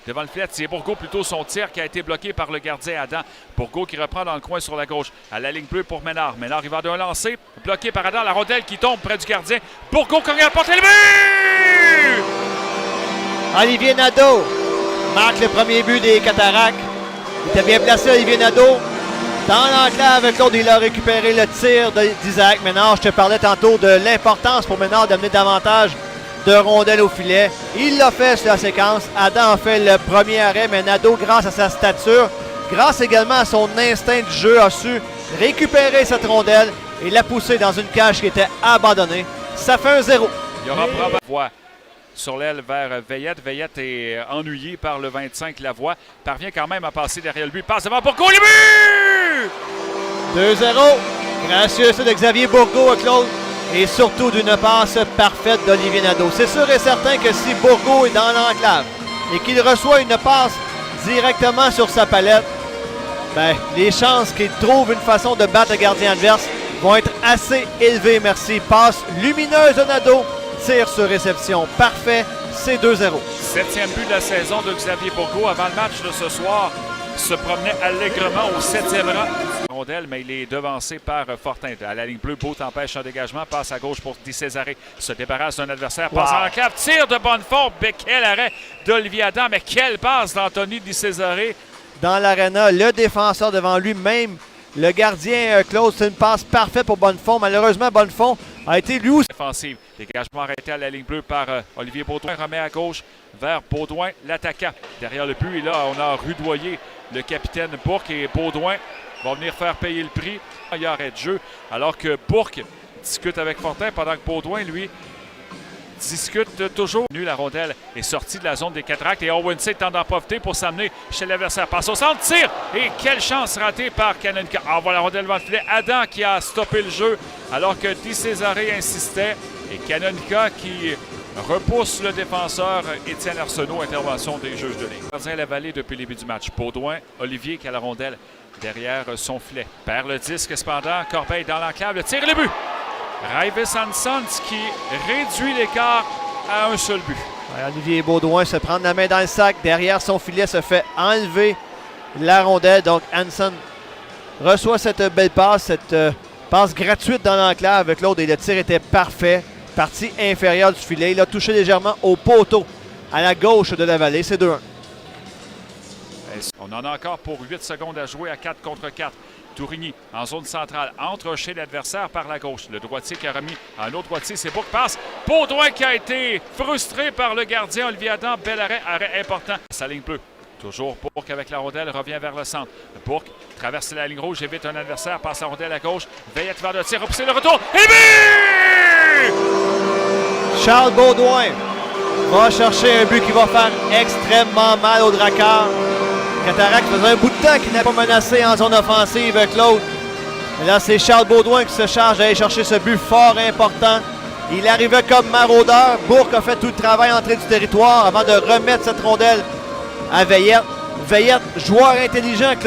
devant le filet. C'est Bourgault plutôt son tir qui a été bloqué par le gardien Adam. Bourgault qui reprend dans le coin sur la gauche. À la ligne bleue pour Ménard. Ménard, il va d'un lancer. Bloqué par Adam. La rondelle qui tombe près du gardien. Bourgault cogne à la porte et le but! Olivier Nadeau marque le premier but des Cataractes. Il était bien placé, Olivier Nadeau. Dans l'enclave, Claude, il a récupéré le tir d'Isaac Ménard. Je te parlais tantôt de l'importance pour Ménard d'amener davantage de rondelles au filet. Il l'a fait sur la séquence. Adam a fait le premier arrêt, mais Nadeau, grâce à sa stature, grâce également à son instinct de jeu, a su récupérer cette rondelle et la pousser dans une cage qui était abandonnée. Ça fait un 0. Il y aura probablement sur l'aile vers Veillette. Veillette est ennuyé par le 25 Lavoie. Parvient quand même à passer derrière le but. Passe devant Bourgault, le but! 2-0. Gracieux de Xavier Bourgault, Claude. Et surtout d'une passe parfaite d'Olivier Nadeau. C'est sûr et certain que si Bourgault est dans l'enclave et qu'il reçoit une passe directement sur sa palette, ben, les chances qu'il trouve une façon de battre le gardien adverse vont être assez élevées. Merci. Passe lumineuse de Nadeau. Tir sur réception parfait, c'est 2-0. 7e but de la saison de Xavier Bourgault. Avant le match de ce soir, se promenait allègrement au 7e rang. Rondelle, mais il est devancé par Fortin. À la ligne bleue, Beau empêche un dégagement. Passe à gauche pour Di Césaré. Se débarrasse d'un adversaire. Passe en enclave. Tire de Bonnefond. Quel arrêt d'Olivier Adam. Mais quelle passe d'Anthony Di Césaré. Dans l'aréna, le défenseur devant lui, même le gardien Claude, c'est une passe parfaite pour Bonnefond. Malheureusement, Bonnefond a été lui aussi. Défensive. Dégagement arrêté à la ligne bleue par Olivier Baudouin. Remet à gauche vers Baudouin, l'attaquant. Derrière le but, et là, on a rudoyé le capitaine Bourque et Baudouin va venir faire payer le prix. Il y a arrêt de jeu, alors que Bourque discute avec Fortin pendant que Baudouin, lui, discute toujours. La rondelle est sortie de la zone des Cataractes et Owen C tente d'en profiter pour s'amener chez l'adversaire. Passe au centre, tire! Et quelle chance ratée par Canonica. Envoie la rondelle devant le filet. Adam qui a stoppé le jeu alors que Di Césaré insistait. Et Canonica qui repousse le défenseur Étienne Arsenault. Intervention des juges de ligne. Gardien la vallée depuis le début du match. Baudouin, Olivier qui a la rondelle derrière son filet. Perd le disque cependant. Corbeil dans l'enclave. Le tir et le but! Raivis Hanson qui réduit l'écart à un seul but. Olivier Baudouin se prend la main dans le sac. Derrière son filet, se fait enlever la rondelle. Donc Hanson reçoit cette belle passe, cette passe gratuite dans l'enclave. Claude, et le tir était parfait. Partie inférieure du filet. Il a touché légèrement au poteau à la gauche de la vallée. C'est 2-1. On en a encore pour 8 secondes à jouer à 4 contre 4. Tourigny en zone centrale entre chez l'adversaire par la gauche. Le droitier qui a remis un autre droitier, c'est Bourque passe. Baudouin qui a été frustré par le gardien Olivier Adam. Bel arrêt, arrêt important. Sa ligne bleue. Toujours Bourque avec la rondelle, revient vers le centre. Bourque traverse la ligne rouge, évite un adversaire, passe la rondelle à gauche. Veillette vers le tir, repousser le retour. Et but! Charles Baudouin va chercher un but qui va faire extrêmement mal au Drakkar. Cataracte faisait un bout de temps qu'il n'a pas menacé en zone offensive, Claude. Et là, c'est Charles Baudouin qui se charge d'aller chercher ce but fort important. Il arrivait comme maraudeur. Bourque a fait tout le travail à l'entrée du territoire avant de remettre cette rondelle à Veillette. Veillette, joueur intelligent, Claude.